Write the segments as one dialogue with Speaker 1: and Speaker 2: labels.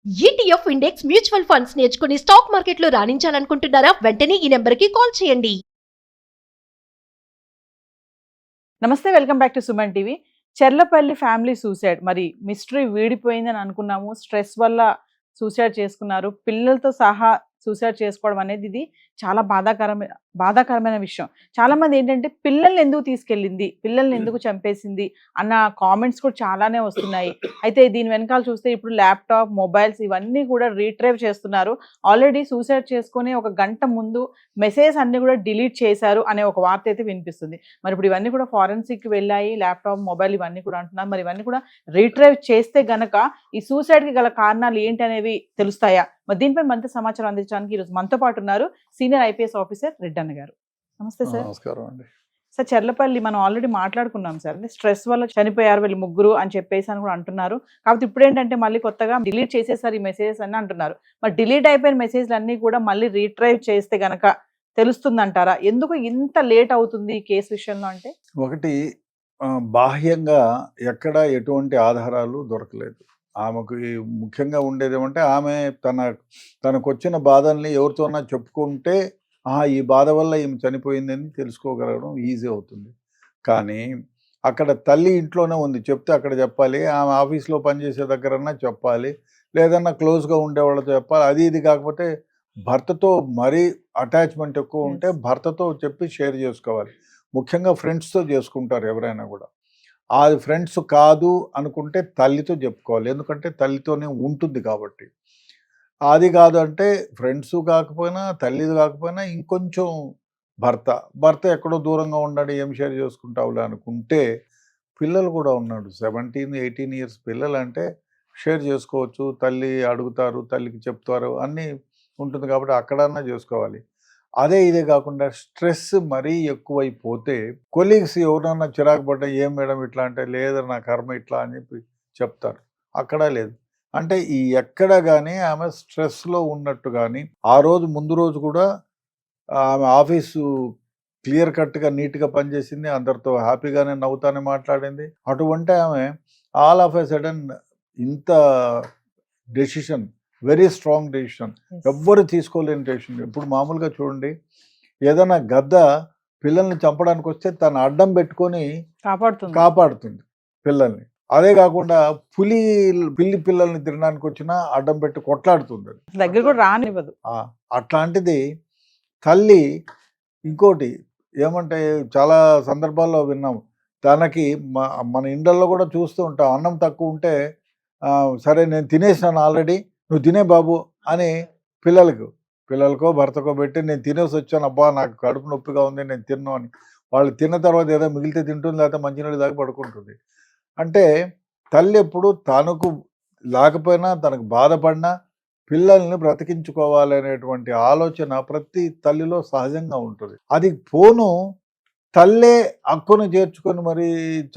Speaker 1: ETF index mutual funds నేర్చుకుని stock మార్కెట్లో రాణించాలనుకుంటున్నారా? వెంటనే ఈ నెంబర్కి కాల్ చేయండి.
Speaker 2: నమస్తే, welcome back to Suman TV. Cherlapalli family suicide, మరి మిస్టరీ వీడిపోయిందని అనుకున్నాము. స్ట్రెస్ వల్ల సూసైడ్ చేసుకున్నారు. పిల్లలతో సహా సూసైడ్ చేసుకోవడం అనేది ఇది చాలా బాధాకరమైన విషయం. చాలామంది ఏంటంటే పిల్లల్ని ఎందుకు తీసుకెళ్ళింది, పిల్లల్ని ఎందుకు చంపేసింది అన్న కామెంట్స్ కూడా చాలానే వస్తున్నాయి. అయితే దీని వెనకాల చూస్తే ఇప్పుడు ల్యాప్టాప్, మొబైల్స్ ఇవన్నీ కూడా రీట్రైవ్ చేస్తున్నారు. ఆల్రెడీ సూసైడ్ చేసుకుని ఒక గంట ముందు మెసేజ్ అన్ని కూడా డిలీట్ చేశారు అనే ఒక వార్త అయితే వినిపిస్తుంది. మరి ఇప్పుడు ఇవన్నీ కూడా ఫారెన్సిక్ వెళ్ళాయి, ల్యాప్టాప్, మొబైల్ ఇవన్నీ కూడా అంటున్నారు. మరి ఇవన్నీ కూడా రీట్రైవ్ చేస్తే గనక ఈ సూసైడ్కి గల కారణాలు ఏంటి అనేవి తెలుస్తాయా? మరి దీనిపై మనతో సమాచారం అందించడానికి ఈరోజు మనతో పాటు ఉన్నారు సీనియర్ ఐపీఎస్ ఆఫీసర్ రెడ్డన్న గారు. నమస్తే సార్.
Speaker 3: నమస్కారం అండి.
Speaker 2: సార్, చెర్లపల్లి మనం ఆల్రెడీ మాట్లాడుకున్నాం సార్. స్ట్రెస్ వల్ల చనిపోయారు వీళ్ళు ముగ్గురు అని చెప్పేసి అని కూడా అంటున్నారు. కాబట్టి ఇప్పుడు ఏంటంటే మళ్ళీ కొత్తగా డిలీట్ చేసేసారు ఈ మెసేజెస్ అని అంటున్నారు. మరి డిలీట్ అయిపోయిన మెసేజ్లు అన్నీ కూడా మళ్ళీ రీట్రైవ్ చేస్తే గనక తెలుస్తుందంటారా? ఎందుకు ఇంత లేట్ అవుతుంది ఈ కేసు విషయంలో? అంటే
Speaker 3: ఒకటి, బాహ్యంగా ఎక్కడ ఎటువంటి ఆధారాలు దొరకలేదు. ఆమెకు ముఖ్యంగా ఉండేది ఏమంటే ఆమె తనకు వచ్చిన బాధల్ని ఎవరితోనా చెప్పుకుంటే ఈ బాధ వల్ల ఈమె చనిపోయిందని తెలుసుకోగలగడం ఈజీ అవుతుంది. కానీ అక్కడ తల్లి ఇంట్లోనే ఉంది, చెప్తే అక్కడ చెప్పాలి. ఆమె ఆఫీస్లో పనిచేసే దగ్గరన్నా చెప్పాలి, లేదన్నా క్లోజ్గా ఉండేవాళ్ళతో చెప్పాలి. అది ఇది కాకపోతే భర్తతో మరీ అటాచ్మెంట్ ఎక్కువ ఉంటే భర్తతో చెప్పి షేర్ చేసుకోవాలి. ముఖ్యంగా ఫ్రెండ్స్తో చేసుకుంటారు ఎవరైనా కూడా. అది ఫ్రెండ్స్ కాదు అనుకుంటే తల్లితో చెప్పుకోవాలి, ఎందుకంటే తల్లితోనే ఉంటుంది కాబట్టి. అది కాదు అంటే ఫ్రెండ్స్ కాకపోయినా తల్లిది కాకపోయినా ఇంకొంచెం భర్త ఎక్కడో దూరంగా ఉన్నాడు, ఏం షేర్ చేసుకుంటావులే అనుకుంటే, పిల్లలు కూడా ఉన్నాడు, 17-18 ఇయర్స్ పిల్లలు అంటే షేర్ చేసుకోవచ్చు. తల్లి అడుగుతారు, తల్లికి చెప్తారు, అన్నీ ఉంటుంది కాబట్టి అక్కడన్నా చేసుకోవాలి. ఇదే కాకుండా స్ట్రెస్ మరీ ఎక్కువైపోతే కొలీగ్స్ ఎవరన్నా చిరాకు పడ్డా, ఏం మేడం ఇట్లా అంటే, లేదా నా కర్మ ఇట్లా అని చెప్పి చెప్తారు. అక్కడ లేదు అంటే ఎక్కడ కానీ ఆమె స్ట్రెస్లో ఉన్నట్టు కానీ, ఆ రోజు ముందు రోజు కూడా ఆమె ఆఫీసు క్లియర్ కట్గా నీట్గా పనిచేసింది, అందరితో హ్యాపీగానే నవ్వుతానే మాట్లాడింది. అటువంటి ఆమె ఆల్ ఆఫ్ ఎ సడన్ ఇంత డెసిషన్, వెరీ స్ట్రాంగ్ డెసిషన్, ఎవ్వరు తీసుకోలేని డెసిషన్. ఇప్పుడు మామూలుగా చూడండి, ఏదైనా గద్ద పిల్లల్ని చంపడానికి వస్తే తను అడ్డం పెట్టుకొని కాపాడుతుంది పిల్లల్ని. అదే కాకుండా పిల్లల్ని తినడానికి వచ్చినా అడ్డం పెట్టి కొట్లాడుతుంది,
Speaker 2: దగ్గర కూడా రానివ్వదు.
Speaker 3: అట్లాంటిది తల్లి. ఇంకోటి ఏమంటే చాలా సందర్భాల్లో విన్నాము, తనకి మన ఇండ్లలో కూడా చూస్తూ ఉంటాం, అన్నం తక్కువ ఉంటే సరే నేను తినేసాను ఆల్రెడీ, నువ్వు తినే బాబు అని పిల్లలకో భర్తకో పెట్టి, నేను తినేసి వచ్చాను, అబ్బా నాకు కడుపు నొప్పిగా ఉంది నేను తిన్ను అని. వాళ్ళు తిన్న తర్వాత ఏదో మిగిలితే తింటుంది, లేకపోతే మంచినీళ్ళు దాకా పడుకుంటుంది. అంటే తల్లి ఎప్పుడు తనకు లేకపోయినా తనకు బాధపడినా పిల్లల్ని బ్రతికించుకోవాలనేటువంటి ఆలోచన ప్రతి తల్లిలో సహజంగా ఉంటుంది. అది పోను తల్లే హక్కును చేర్చుకొని మరి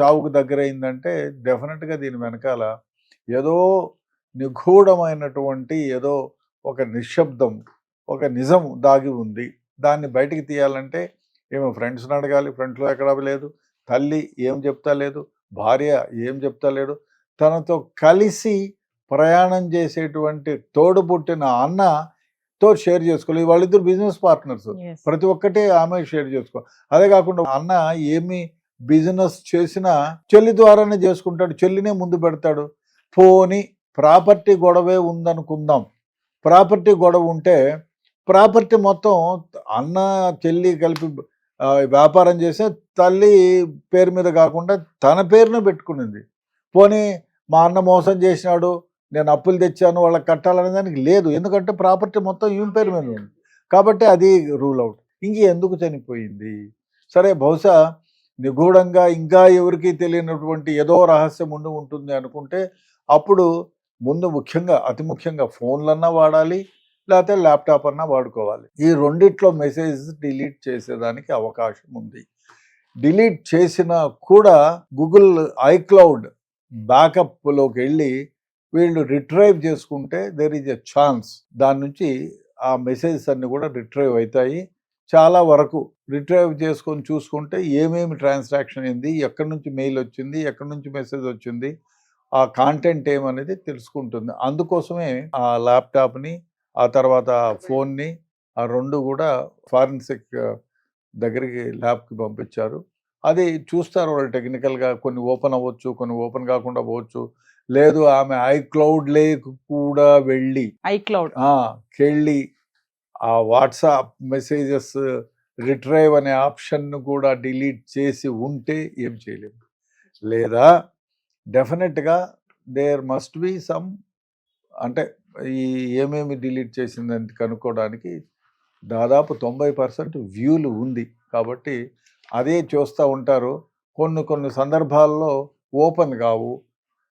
Speaker 3: చావుకు దగ్గరైందంటే డెఫినెట్గా దీని వెనకాల ఏదో నిగూఢమైనటువంటి ఏదో ఒక నిశ్శబ్దం, ఒక నిజం దాగి ఉంది. దాన్ని బయటికి తీయాలంటే ఏమో ఫ్రెండ్స్ని అడగాలి, ఫ్రెండ్స్లో ఎక్కడా లేదు, తల్లి ఏం చెప్తా లేదు, భార్య ఏం చెప్తా లేడు, తనతో కలిసి ప్రయాణం చేసేటువంటి తోడుపుట్టిన అన్నతో షేర్ చేసుకోవాలి. వాళ్ళిద్దరు బిజినెస్ పార్ట్నర్స్, ప్రతి ఒక్కటే ఆమె షేర్ చేసుకోవాలి. అదే కాకుండా అన్న ఏమి బిజినెస్ చేసినా చెల్లి ద్వారానే చేసుకుంటాడు, చెల్లినే ముందు పెడతాడు. పోని ప్రాపర్టీ గొడవే ఉందనుకుందాం, ప్రాపర్టీ గొడవ ఉంటే ప్రాపర్టీ మొత్తం అన్న చెల్లి కలిపి వ్యాపారం చేసే తల్లి పేరు మీద కాకుండా తన పేరునే పెట్టుకునింది. పోనీ మా అన్న మోసం చేసినాడు, నేను అప్పులు తెచ్చాను వాళ్ళకి కట్టాలనే దానికి లేదు, ఎందుకంటే ప్రాపర్టీ మొత్తం ఈమె పేరు మీద ఉంది కాబట్టి అది రూల్ అవుట్. ఎందుకు చనిపోయింది? సరే, బహుశా నిగూఢంగా ఇంకా ఎవరికి తెలియనటువంటి ఏదో రహస్యం ఉంటుంది అనుకుంటే, అప్పుడు ముందు అతి ముఖ్యంగా ఫోన్లన్నా వాడాలి, లేకపోతే ల్యాప్టాప్ అన్నా వాడుకోవాలి. ఈ రెండిట్లో మెసేజ్ డిలీట్ చేసేదానికి అవకాశం ఉంది. డిలీట్ చేసినా కూడా గూగుల్ ఐక్లౌడ్ బ్యాకప్లోకి వెళ్ళి వీళ్ళు రిట్రైవ్ చేసుకుంటే దేర్ ఈజ్ ఎ ఛాన్స్ దాని నుంచి ఆ మెసేజెస్ అన్నీ కూడా రిట్రైవ్ అవుతాయి. చాలా వరకు రిట్రైవ్ చేసుకొని చూసుకుంటే ఏమేమి ట్రాన్సాక్షన్ అయింది, ఎక్కడి నుంచి మెయిల్ వచ్చింది, ఎక్కడి నుంచి మెసేజ్ వచ్చింది, ఆ కాంటెంట్ ఏమనేది తెలుసుకుంటుంది. అందుకోసమే ఆ ల్యాప్‌టాప్‌ని, ఆ తర్వాత ఫోన్‌ని ఆ 2 కూడా ఫారెన్సిక్ దగ్గరికి ల్యాబ్‌కి పంపించారు. అది చూస్తారు వాళ్ళు టెక్నికల్‌గా కొన్ని ఓపెన్ అవ్వచ్చు, కొన్ని ఓపెన్ కాకుండా పోవచ్చు. లేదు ఆమె ఐక్లౌడ్‌లోకి కూడా వెళ్ళి
Speaker 2: ఐక్లౌడ్.
Speaker 3: కెళ్ళి ఆ వాట్సాప్ మెసేజెస్ రిట్రైవ్ అనే ఆప్షన్‌ను కూడా డిలీట్ చేసి ఉంటే ఏం చేయలేము. లేదా డెఫినెట్‌గా దేర్ మస్ట్ బి సమ్ అంటే ఈ ఏమేమి డిలీట్ చేసిందని కనుక్కోవడానికి దాదాపు 90% వ్యూలు ఉంది. కాబట్టి అదే చూస్తూ ఉంటారు. కొన్ని సందర్భాల్లో ఓపెన్ కావు.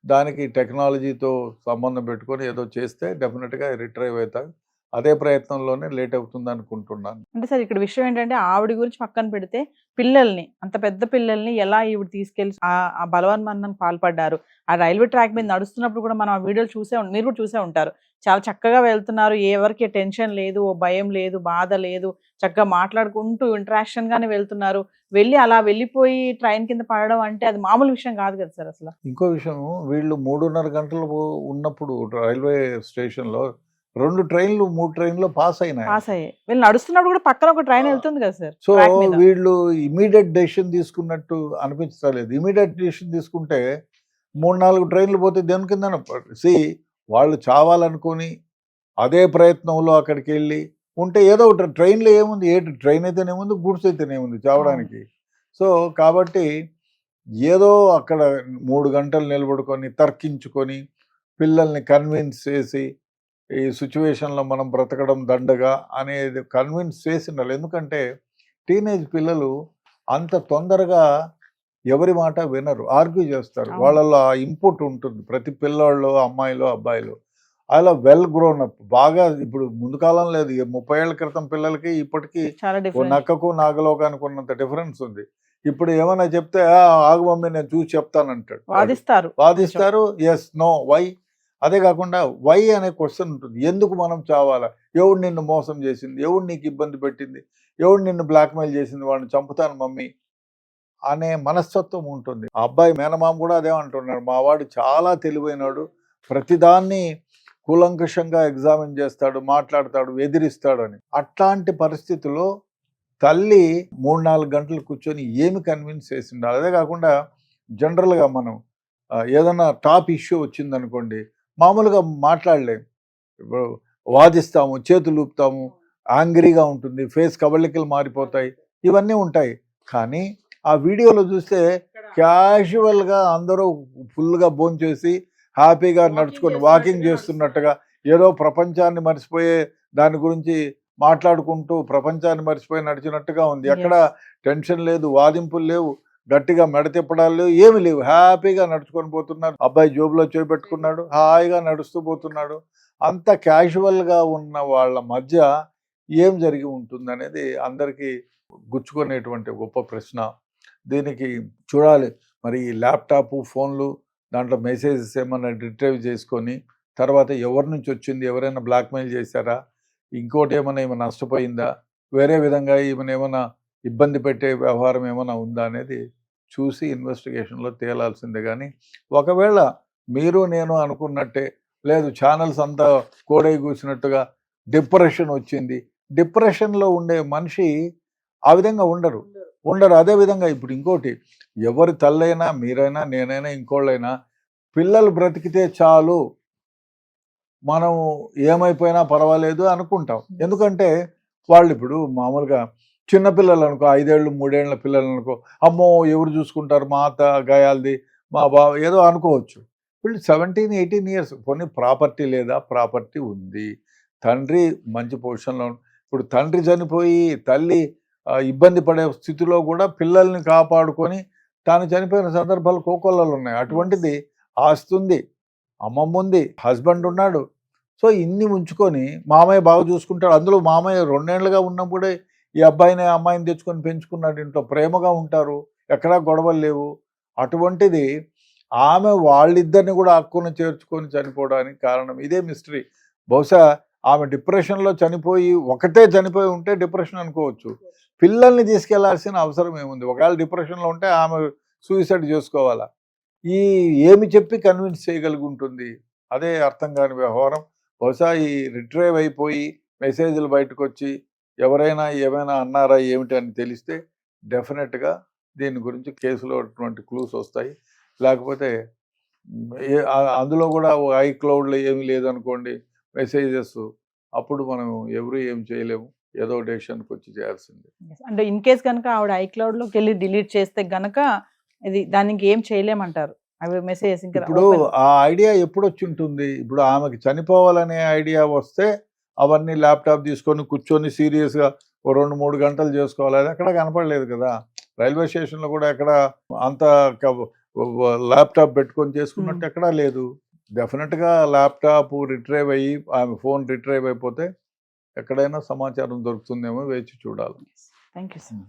Speaker 3: దానికి టెక్నాలజీతో సంబంధం పెట్టుకొని ఏదో చేస్తే డెఫినెట్‌గా రిట్రైవ్ అవుతాయి. అదే ప్రయత్నంలోనే లేట్ అవుతుంది అనుకుంటున్నాను.
Speaker 2: అంటే సార్ ఇక్కడ విషయం ఏంటంటే ఆవిడ గురించి పక్కన పెడితే పిల్లల్ని, అంత పెద్ద పిల్లల్ని ఎలా ఈవిడ తీసుకెళ్ళి ఆ బలవన్మరణానికి పాల్పడ్డారు. ఆ రైల్వే ట్రాక్ మీద నడుస్తున్నప్పుడు కూడా మనం ఆ వీడియోలు మీరు కూడా చూసే ఉంటారు. చాలా చక్కగా వెళ్తున్నారు. ఎవరికి టెన్షన్ లేదు, ఓ భయం లేదు, బాధ లేదు. చక్కగా మాట్లాడుకుంటూ ఇంటరాక్షన్ గానే వెళ్తున్నారు. అలా వెళ్ళిపోయి ట్రైన్ కింద పడడం అంటే అది మామూలు విషయం కాదు కదా సార్ అసలు.
Speaker 3: ఇంకో విషయం వీళ్ళు 3:30 గంటలు ఉన్నప్పుడు రైల్వే స్టేషన్‌లో 2 ట్రైన్లు 3 ట్రైన్‌లో పాస్ అయినాయి.
Speaker 2: పాస్ అయ్యాయి. వీళ్ళు నడుస్తున్నప్పుడు కూడా పక్కన ఒక ట్రైన్ వెళ్తుంది కదా సార్
Speaker 3: సో
Speaker 2: ట్రాక్ మీద.
Speaker 3: వీళ్ళు ఇమ్మీడియట్ డెసిషన్ తీసుకున్నట్టు అనిపించలేదు. ఇమ్మీడియట్ డెసిషన్ తీసుకుంటే 3-4 ట్రైన్లు పోతే దేని కిందన వాళ్ళు చావాలనుకొని అదే ప్రయత్నంలో అక్కడికి వెళ్ళి ఉంటే ఏదో ఒకటి ట్రైన్లో ఏముంది, ట్రైన్ అయితేనేముంది, గూడ్స్ అయితేనేముంది చావడానికి. సో కాబట్టి ఏదో అక్కడ 3 గంటలు నిలబడుకొని తర్కించుకొని పిల్లల్ని కన్విన్స్ చేసి ఈ సిచ్యువేషన్లో మనం బ్రతకడం దండగా అనేది కన్విన్స్ చేసిండాలి. ఎందుకంటే టీనేజ్ పిల్లలు అంత తొందరగా ఎవరి మాట వినరు, ఆర్గ్యూ చేస్తారు. వాళ్ళలో ఆ ఇన్పుట్ ఉంటుంది ప్రతి పిల్లోళ్ళు, అమ్మాయిలు అబ్బాయిలు. అలా వెల్ గ్రోన్ అప్ బాగా ఇప్పుడు ముందు కాలం లేదు. 30 ఏళ్ల క్రితం పిల్లలకి ఇప్పటికీ నక్కకు నాగలోకానికి ఉన్నంత డిఫరెన్స్ ఉంది. ఇప్పుడు ఏమైనా చెప్తే ఆగు మమ్మీ నేను చూసి చెప్తానంటాడు, వాదిస్తారు. Yes no why. అదే కాకుండా వై అనే క్వశ్చన్ ఉంటుంది. ఎందుకు మనం చావాలా, ఎవడు నిన్ను మోసం చేసింది, ఎవడు నీకు ఇబ్బంది పెట్టింది, ఎవడు నిన్ను బ్లాక్మెయిల్ చేసింది, వాడిని చంపుతాను మమ్మీ అనే మనస్తత్వం ఉంటుంది. ఆ అబ్బాయి మేనమామ కూడా అదే అంటున్నాడు, మా వాడు చాలా తెలివైనాడు, ప్రతిదాన్ని కూలంకషంగా ఎగ్జామిన్ చేస్తాడు, మాట్లాడతాడు, ఎదిరిస్తాడు అని. అట్లాంటి పరిస్థితుల్లో తల్లి 3-4 గంటలు కూర్చొని ఏమి కన్విన్స్ చేసి ఉండాలి. అదే కాకుండా జనరల్గా మనం ఏదైనా టాప్ ఇష్యూ వచ్చిందనుకోండి, మామూలుగా మాట్లాడలేము. ఇప్పుడు వాదిస్తాము, చేతులు ఊపుతాము, యాంగ్రీగా ఉంటుంది, ఫేస్ కవళికలు మారిపోతాయి, ఇవన్నీ ఉంటాయి. కానీ ఆ వీడియోలో చూస్తే క్యాజువల్గా అందరూ ఫుల్గా భోంచేసి హ్యాపీగా నడుచుకొని వాకింగ్ చేస్తున్నట్టుగా, ఏదో ప్రపంచాన్ని మర్చిపోయే దాని గురించి మాట్లాడుకుంటూ ప్రపంచాన్ని మర్చిపోయి నడిచినట్టుగా ఉంది. ఎక్కడ టెన్షన్ లేదు, వాదింపులు లేవు, గట్టిగా మెడ తిప్పడాలు లేవు, ఏమి లేవు, హ్యాపీగా నడుచుకొని పోతున్నారు. అబ్బాయి జోబులో చేపెట్టుకున్నాడు, హాయిగా నడుస్తూ పోతున్నాడు. అంత క్యాజువల్గా ఉన్న వాళ్ళ మధ్య ఏం జరిగి ఉంటుంది అనేది అందరికీ గుచ్చుకునేటువంటి గొప్ప ప్రశ్న. దీనికి చూడాలి మరి ల్యాప్టాప్, ఫోన్లు, దాంట్లో మెసేజెస్ ఏమన్నా రిట్రైవ్ చేసుకొని తర్వాత ఎవరి నుంచి వచ్చింది, ఎవరైనా బ్లాక్మెయిల్ చేశారా, ఇంకోటి ఏమైనా నష్టపోయిందా, వేరే విధంగా ఏమైనా ఇబ్బంది పెట్టే వ్యవహారం ఏమైనా ఉందా అనేది చూసి ఇన్వెస్టిగేషన్లో తేలాల్సిందే. కానీ ఒకవేళ మీరు నేను అనుకున్నట్టే లేదు, ఛానల్స్ అంతా కోడై కూసినట్టుగా డిప్రెషన్ వచ్చింది, డిప్రెషన్లో ఉండే మనిషి ఆ విధంగా ఉండరు. అదేవిధంగా ఇప్పుడు ఇంకోటి, ఎవరి తల్లైనా మీరైనా నేనైనా ఇంకోళ్ళైనా పిల్లలు బ్రతికితే చాలు, మనం ఏమైపోయినా పర్వాలేదు అనుకుంటాం. ఎందుకంటే వాళ్ళు ఇప్పుడు మామూలుగా చిన్నపిల్లలు అనుకో, 5 ఏళ్ళు 3 ఏళ్ళ పిల్లలు అనుకో, అమ్మో ఎవరు చూసుకుంటారు, మా అత్త గాయాలది, మా బావ ఏదో అనుకోవచ్చు. వీళ్ళు 17-18 ఇయర్స్, కొన్ని ప్రాపర్టీ లేదా, ప్రాపర్టీ ఉంది, తండ్రి మంచి పొజిషన్లో. ఇప్పుడు తండ్రి చనిపోయి తల్లి ఇబ్బంది పడే స్థితిలో కూడా పిల్లల్ని కాపాడుకొని తాను చనిపోయిన సందర్భాలు కోకొల్లలు ఉన్నాయి. అటువంటిది ఆస్తి ఉంది, అమ్మమ్మ ఉంది, హస్బెండ్ ఉన్నాడు. సో ఇన్ని ఉంచుకొని మామయ్య బాగా చూసుకుంటాడు. అందులో మామయ్య 2 ఏళ్ళుగా ఉన్నప్పుడే ఈ అబ్బాయిని అమ్మాయిని తెచ్చుకొని పెంచుకున్నాడు. ఇంట్లో ప్రేమగా ఉంటారు, ఎక్కడా గొడవలు లేవు. అటువంటిది ఆమె వాళ్ళిద్దరిని కూడా హక్కును చేర్చుకొని చనిపోవడానికి కారణం ఇదే మిస్టరీ. బహుశా ఆమె డిప్రెషన్లో ఒకటే చనిపోయి ఉంటే డిప్రెషన్ అనుకోవచ్చు. పిల్లల్ని తీసుకెళ్లాల్సిన అవసరం ఏముంది? ఒకవేళ డిప్రెషన్లో ఉంటే ఆమె సూసైడ్ చేసుకోవాలా? ఈ ఏమి చెప్పి కన్విన్స్ చేయగలిగి ఉంటుంది? అదే అర్థం కాని వ్యవహారం. బహుశా ఈ రిట్రైవ్ అయిపోయి మెసేజ్‌లు బయటకొచ్చి ఎవరైనా ఏమైనా అన్నారా ఏమిటి అని తెలిస్తే డెఫినెట్‌గా దీని గురించి కేసులో అటువంటి క్లూస్ వస్తాయి. లేకపోతే అందులో కూడా ఐక్లౌడ్‌లో ఏమీ లేదనుకోండి మెసేజెస్, అప్పుడు మనం ఎవరు ఏం చేయలేము. ఏదో డెసిషన్‌కి వచ్చి చేయాల్సిందే.
Speaker 2: అంటే ఇన్ కేస్ కనుక ఆవిడ ఐక్లౌడ్‌లోకి వెళ్ళి డిలీట్ చేస్తే గనక ఇది దానికి ఏం చేయలేమంటారు. అవి మెసేజెస్ ఇంకా
Speaker 3: ఇప్పుడు ఆ ఐడియా ఎప్పుడొచ్చి ఉంటుంది? ఇప్పుడు ఆమెకి చనిపోవాలనే ఐడియా వస్తే అవన్నీ ల్యాప్‌టాప్ తీసుకొని కూర్చొని సీరియస్‌గా ఓ 2, 3 గంటలు చేసుకోవాలి. అది ఎక్కడ కనపడలేదు కదా! రైల్వే స్టేషన్‌లో కూడా ఎక్కడ అంత ల్యాప్‌టాప్ పెట్టుకొని చేసుకున్నట్టు ఎక్కడా లేదు. డెఫినెట్‌గా ల్యాప్‌టాప్ రిట్రైవ్ అయ్యి ఆమె ఫోన్ రిట్రైవ్ అయిపోతే ఎక్కడైనా సమాచారం దొరుకుతుందేమో వేచి చూడాలి.
Speaker 2: Thank you sir.